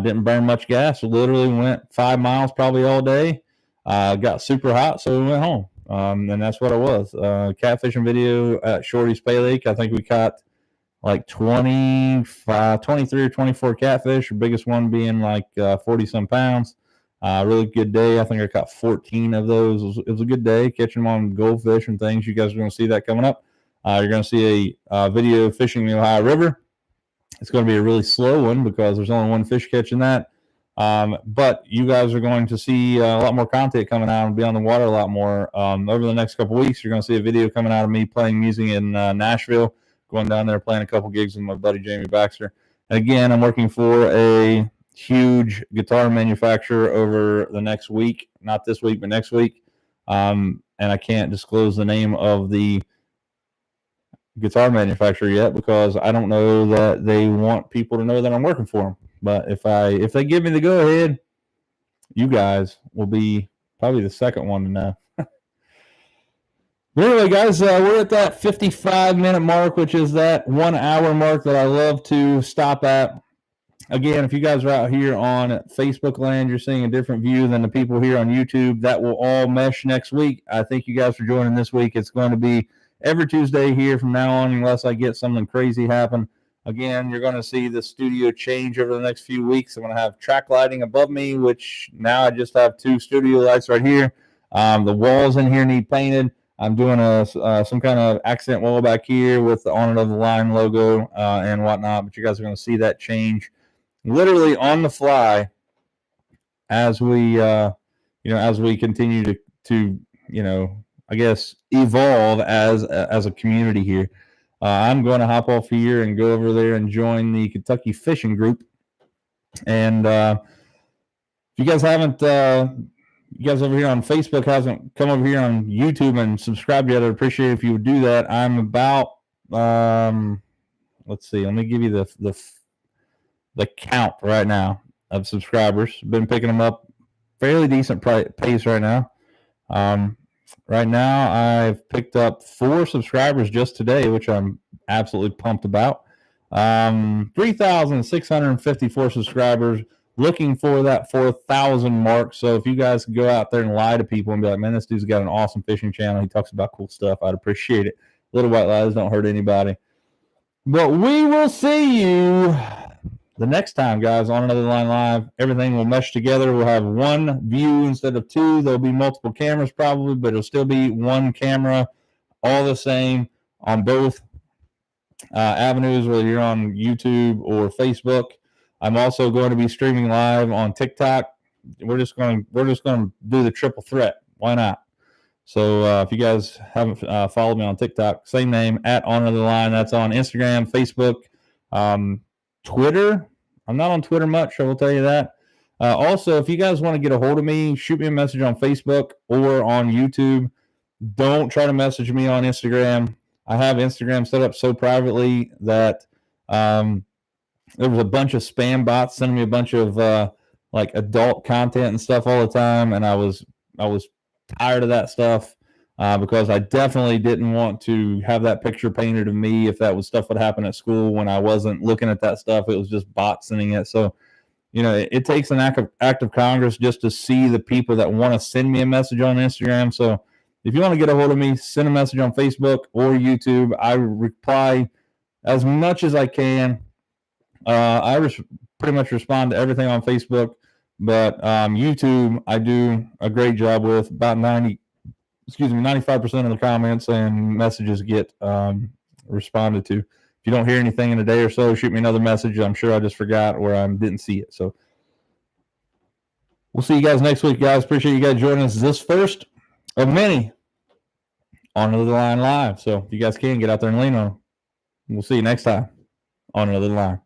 Didn't burn much gas. Literally went 5 miles probably all day. Got super hot, so we went home. And that's what it was. Catfishing video at Shorty's Pay Lake. I think we caught like 23 or 24 catfish, the biggest one being like 40-some pounds. Really good day. I think I caught 14 of those. It was a good day, catching them on goldfish and things. You guys are going to see that coming up. You're going to see a video of fishing the Ohio River. It's going to be a really slow one because there's only one fish catching that. But you guys are going to see a lot more content coming out and be on the water a lot more. Over the next couple of weeks, you're going to see a video coming out of me playing music in Nashville, going down there playing a couple gigs with my buddy Jamie Baxter. And again, I'm working for a huge guitar manufacturer over the next week, not this week, but next week. And I can't disclose the name of the guitar manufacturer yet because I don't know that they want people to know that I'm working for them. But if they give me the go ahead, you guys will be probably the second one to know. But anyway, guys, we're at that 55-minute mark, which is that 1 hour mark that I love to stop at. Again, if you guys are out here on Facebook land, you're seeing a different view than the people here on YouTube. That will all mesh next week. I thank you guys for joining this week. It's going to be every Tuesday here from now on, unless I get something crazy happen. Again, you're going to see the studio change over the next few weeks. I'm going to have track lighting above me, which now I just have 2 studio lights right here. The walls in here need painted. I'm doing some kind of accent wall back here with the On Another Line logo and whatnot. But you guys are going to see that change literally on the fly as we continue to I guess evolve as a community here. I'm going to hop off here and go over there and join the Kentucky Fishing Group. And if you guys haven't, you guys over here on Facebook hasn't come over here on YouTube and subscribed yet, I'd appreciate it if you would do that. I'm about, let's see, let me give you the count right now of subscribers. Been picking them up fairly decent pace right now. Right now, I've picked up 4 subscribers just today, which I'm absolutely pumped about. 3,654 subscribers. looking for that 4,000 mark. So if you guys can go out there and lie to people and be like, man, this dude's got an awesome fishing channel, he talks about cool stuff, I'd appreciate it. Little white lies don't hurt anybody. But we will see you the next time, guys, on Another Line Live. Everything will mesh together. We'll have one view instead of two. There'll be multiple cameras probably, but it'll still be one camera, all the same on both avenues, whether you're on YouTube or Facebook. I'm also going to be streaming live on TikTok. We're just going to do the triple threat. Why not? So if you guys haven't followed me on TikTok, same name, @OnAnotherLine. That's on Instagram, Facebook, Twitter. I'm not on Twitter much, I will tell you that. Also, if you guys want to get a hold of me, shoot me a message on Facebook or on YouTube. Don't try to message me on Instagram. I have Instagram set up so privately that there was a bunch of spam bots sending me a bunch of like adult content and stuff all the time, and I was tired of that stuff because I definitely didn't want to have that picture painted of me if that was stuff that happened at school when I wasn't looking at that stuff. It was just bots sending it. So, you know, it takes an act of Congress just to see the people that want to send me a message on Instagram. So if you want to get a hold of me, send a message on Facebook or YouTube. I reply as much as I can. I pretty much respond to everything on Facebook, but YouTube I do a great job with. About 95% of the comments and messages get responded to. If you don't hear anything in a day or so, shoot me another message. I'm sure I just forgot or I didn't see it. So we'll see you guys next week, guys. Appreciate you guys joining us. This first of many on Another Line Live. So if you guys can, get out there and lean on them. We'll see you next time on Another Line.